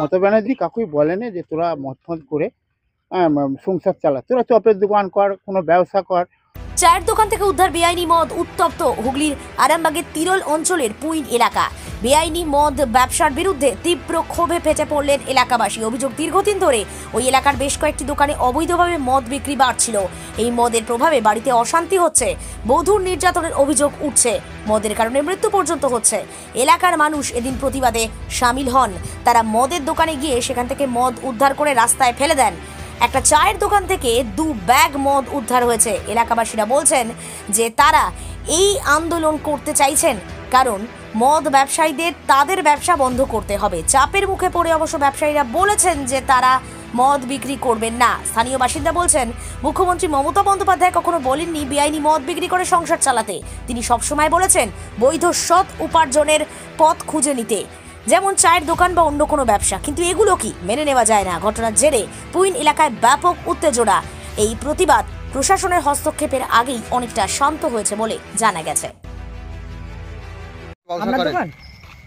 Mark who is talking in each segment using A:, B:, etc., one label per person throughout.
A: মমতা ব্যানার্জি কাকুই বলেনি যে তোরা মদ ফদ করে সংসার চালা, তোরা চপের দোকান কর, কোনো ব্যবসা কর।
B: চায়ের দোকান থেকে উদ্ধার বেআইনি মদ। উত্তপ্ত হুগলির আরামবাগের তিরল অঞ্চলের পুইন এলাকা। বেআইনি মদ ব্যবসার বিরুদ্ধে তীব্র ক্ষোভে ফেটে পড়লেন এলাকাবাসী। অভিযোগ, দীর্ঘদিন ধরে ওই এলাকার বেশ কয়েকটি দোকানে অবৈধভাবে মদ বিক্রি বাড়ছিল। এই মদের প্রভাবে বাড়িতে অশান্তি হচ্ছে, বধূর নির্যাতনের অভিযোগ উঠছে, মদের কারণে মৃত্যু পর্যন্ত হচ্ছে। এলাকার মানুষ এদিন প্রতিবাদে সামিল হন। তারা মদের দোকানে গিয়ে সেখান থেকে মদ উদ্ধার করে রাস্তায় ফেলে দেন। একটা চায়ের দোকান থেকে 2 ব্যাগ মদ উদ্ধার হয়েছে। এলাকাবাসীরা বলছেন যে তারা এই আন্দোলন করতে চাইছেন কারণ মদ ব্যবসায়ীদের তাদের ব্যবসা বন্ধ করতে হবে। চাপের মুখে পড়ে অবশ্য ব্যবসায়ীরা বলেছেন যে তারা মদ বিক্রি করবেন না। স্থানীয় বাসিন্দা বলছেন, মুখ্যমন্ত্রী মমতা বন্দ্যোপাধ্যায় কখনো বলেননি বেআইনি মদ বিক্রি করে সংসার চালাতে। তিনি সবসময় বলেছেন বৈধ সৎ উপার্জনের পথ খুঁজে নিতে, যেমন চায়ের দোকান বা অন্য কোনো ব্যবসা। কিন্তু এগুলো কি মেনে নেওয়া যায় না। ঘটনার জেরে পুইন এলাকায় ব্যাপক উত্তেজনা। এই প্রতিবাদ প্রশাসনের হস্তক্ষেপের আগেই অনেকটা শান্ত হয়েছে বলে জানা গেছে।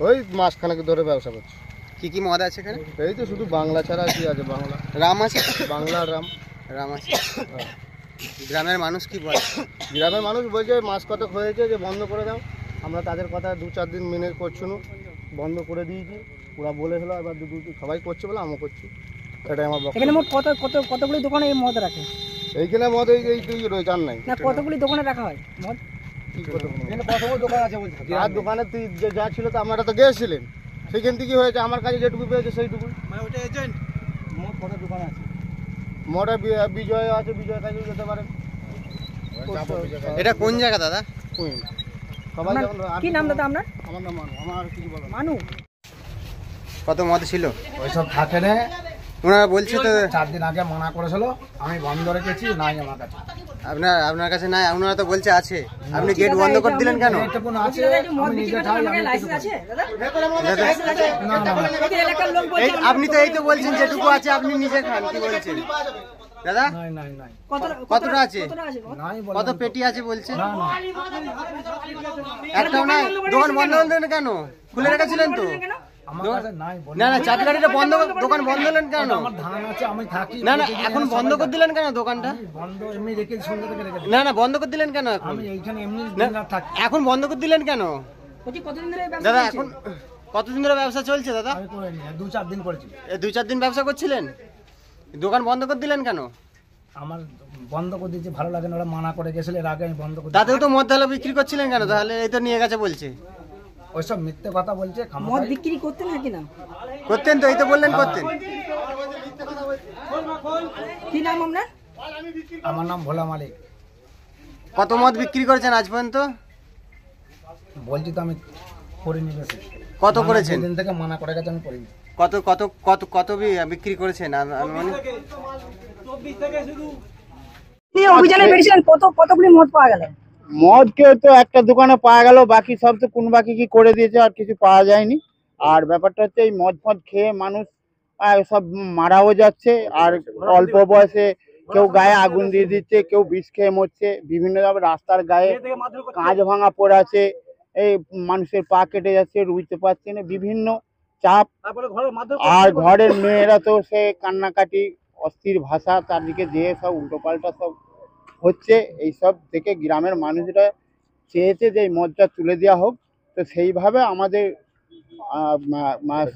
C: ওই মাসখানেক ধরে ব্যবসা করছি।
D: কি কি মদ আছে এখানে?
C: এই তো শুধু বাংলা ছাড়া কি আছে? বাংলা
D: রাম আছে,
C: বাংলা
D: রাম আছে। গ্রামের মানুষ কি বলে?
C: গ্রামের মানুষ বলছে মাস কতক হয়েছে যে বন্ধ করে দাও। আমরা তাদের কথা 2-4 দিন মেনে করছি না, বন্ধ করে দিয়েছি। ওরা বলেছিল এবার সবাই করছে বলে আমিও করছি। এটাই আমার বক্তব্য।
E: এখানে মোট কতগুলি দোকানে এই মদ রাখে?
C: এইখানে মদ এই রয়েছে, আর নাই
E: না, কতগুলি দোকানে রাখা হয় মদ?
C: দোকান আছে বলছি। আর দোকানে তুই যা ছিল তো আপনারা তো গিয়েছিলেন, সেইখান থেকে হয়েছে। আমার কাছে যেটুকু পেয়েছে সেইটুকু।
D: মানে ওটা এজেন্ট।
C: মোট কত দোকান আছে? মোটা বিজয় আছে, বিজয় কাছে যেতে পারেন।
D: এটা কোন জায়গা দাদা?
C: সবাই
E: কি নাম দাদা আপনার?
C: আমার নাম মানু। আমার কিছু বলো
E: মানু।
D: কত মদ ছিল?
C: ওইসব থাকে না।
D: ওনারা বলছে তো
C: 4 দিন আগে মানা করেছিল, আমি বন্ধ রেখেছি, নাই আমার কাছে।
D: আপনার কাছে নাই, ওনারা তো বলছে আছে। আপনি গেট বন্ধ করে দিলেন কেন?
C: এইটুকুন আছে, আমি নিজে খাই। আমি
E: লাইসেন্স আছে দাদা?
C: না না না।
E: এই এলাকার লোক বলছে
D: আপনি তো এই তো বলছেন যেটুকু আছে আপনি নিজে খান। কি বলছেন দাদা?
C: নাই নাই নাই।
D: কতটা আছে?
C: নাই বল।
D: কত পেটি আছে বলছেন?
C: না না।
D: একটাও নাই। দোকান বন্ধ হলেন কেন? খুলে রেখেছিলেন তো?
C: আমার কাছে নাই বল।
D: না না, চাবি কাঠিটা বন্ধ, দোকান বন্ধ হলেন কেন?
C: আমার ধান আছে, আমি থাকি।
D: না না, এখন বন্ধ করে দিলেন কেন দোকানটা?
C: বন্ধ এমনি রেখে সন্ধ্যা থেকে রেখে।
D: না না, বন্ধ করে দিলেন কেন এখন?
C: আমি এইখানে এমনি
D: না,
C: দিন রাত থাকি।
D: এখন বন্ধ করে দিলেন কেন
E: বলছি কতদিন ধরে এই ব্যবসা
D: দাদা?
E: করছেন?
D: এখন কতদিন ধরে ব্যবসা চলছে দাদা?
C: আমি করে নি, 2-4 দিন করেছি।
D: 2-4 দিন ব্যবসা করছিলেন, দোকান বন্ধ করে দিলেন কেন?
C: আমার বন্ধ করে দিয়েছি, ভালো লাগে না। ওরা মানা করে গেছিল, এর আগে আমি বন্ধ করে
D: তাতেও তো মদ ঢালা বিক্রি করছিলেন কেন তাহলে? এই তো নিয়ে গেছে বলছে।
C: ওইসব মিথ্যে কথা বলছে।
E: মদ বিক্রি করতেন নাকি না?
D: করতেন তো, এই তো বললেন করতেন।
E: কি নাম আপনার?
C: আমার নাম ভোলা মালিক।
D: কত মদ বিক্রি করেছেন আজ পর্যন্ত?
C: বলছি তো আমি করিনি বেশি।
D: কত করেছেন?
C: দিন থেকে মানা করে গেছে, আমি করিনি।
D: কত কত কত কত বিক্রি করেছেন মানে?
E: অভিযানে বেরিয়েছিলেন, কতগুলি মদ পাওয়া গেল?
A: মদ কেউ তো একটা দোকানে পাওয়া গেল, বাকি সব তো কোন বাকি কি করে দিয়েছে, আর কিছু পাওয়া যায়নি। আর ব্যাপারটা হচ্ছে এই মদ ফদ খেয়ে মানুষ সব মারাও যাচ্ছে। আর অল্প বয়সে কেউ গায়ে আগুন দিয়ে দিচ্ছে, কেউ বিষ খেয়ে মরছে। বিভিন্ন রাস্তার গায়ে কাঁচ ভাঙা পড়ে আছে, এই মানুষের পা কেটে যাচ্ছে, রুইতে পারছে না, বিভিন্ন চাপ। আর ঘরের মেয়েরা তো সে কান্নাকাটি, অস্থির ভাষা, চারদিকে যে সব উল্টোপাল্টা সব হচ্ছে। এইসব থেকে গ্রামের মানুষরা চেয়েছে যে এই মদটা তুলে দেওয়া হোক। তো সেইভাবে আমাদের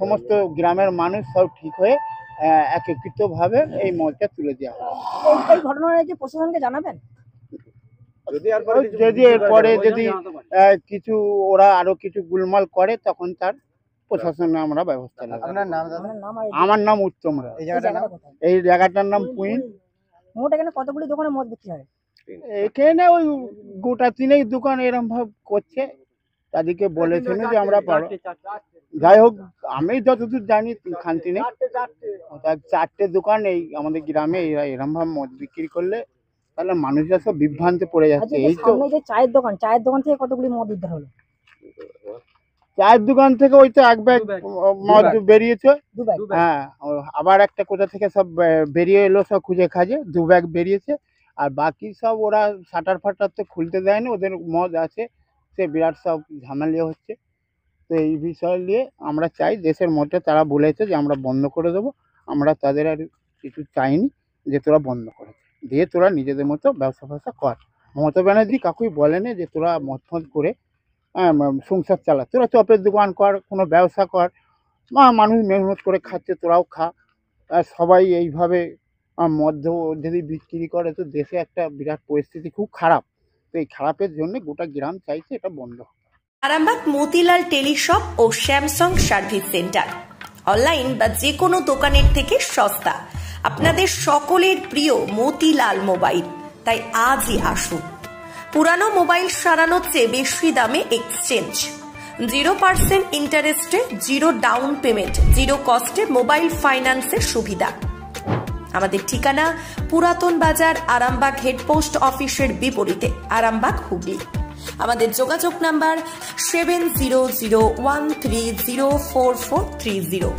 A: সমস্ত গ্রামের মানুষ সব ঠিক হয়ে একত্রিতভাবে এই মদটা তুলে দেওয়া হয়।
E: এই ঘটনাটা কি প্রশাসনকে জানাবেন?
A: যদি এরপরে যদি কিছু ওরা আরো কিছু গোলমাল করে, তখন তার প্রশাসনে আমরা ব্যবস্থা নেব।
D: আপনার নাম দাদা?
A: আমার নাম উত্তম রায়।
D: এই জায়গাটার নাম?
A: এই জায়গাটার নাম পুইন।
E: মোট এখানে কতগুলি দোকানে মদ বিক্রি হয়?
A: এখানে ওই গোটা 3 দোকান এরকম ভাবে করছে। তাদেরকে বলেছেন যে আমরা পারো। যাই হোক, আমি যতদূর জানি খান্তি নেই, 4টে দোকান এই আমাদের গ্রামে এরকম ভাবে মদ বিক্রি করলে তাহলে মানুষরা সব বিভ্রান্তে পড়ে যাচ্ছে। এই তো
E: সামনে যে চায়ের দোকান থেকে কতগুলি মদ উদ্ধার হলো?
A: চায়ের দোকান থেকে ওই তো 1 ব্যাগ মদ বেরিয়েছে।
E: 2 ব্যাগ?
A: হ্যাঁ, আবার একটা কোথা থেকে সব বেরিয়ে এলো, সব খুঁজে খাজে 2 ব্যাগ বেরিয়েছে। আর বাকি সব ওরা শাটার ফাটার তো খুলতে দেয়নি, ওদের মদ আছে, সে বিরাট সব ঝামেলা হচ্ছে। তো এই বিষয় নিয়ে আমরা চাই, দেশের মধ্যে তারা বলেছে যে আমরা বন্ধ করে দেবো, আমরা তাদের আর কিছু চাইনি যে তোরা বন্ধ করে দে, দিয়ে তোরা নিজেদের মতো ব্যবসা ফ্যাবসা কর। মমতা ব্যানার্জি কাকুই বলেনি যে তোরা মদ ফদ করে সংসার চালা, তোরা চপের দোকান কর, কোনো ব্যবসা কর, মানুষ মেহনত করে খাচ্ছে, তোরাও খা। সবাই এইভাবে মদ যদি বিক্রি করে তো দেশে একটা বিরাট পরিস্থিতি খুব খারাপ। তো এই খারাপের জন্য গোটা গ্রাম চাইছে এটা বন্ধ।
B: আরামবাগ মতিলাল টেলিশপ ও স্যামসাং সার্ভিস সেন্টার, অনলাইন বা যে কোনো দোকানের থেকে সস্তা, আপনাদের সকলের প্রিয় মতিলাল মোবাইল। তাই আজই আসুন। পুরানো মোবাইল সারানোর চেয়ে বেশি দামে এক্সচেঞ্জ, 0% ইন্টারেস্টে, 0 ডাউন পেমেন্ট, 0 কস্টে মোবাইল ফাইন্যান্সের সুবিধা। আমাদের ঠিকানা পুরাতন বাজার, আরামবাগ হেডপোস্ট অফিসের বিপরীতে, আরামবাগ, হুগলি। আমাদের যোগাযোগ নাম্বার 7001304430।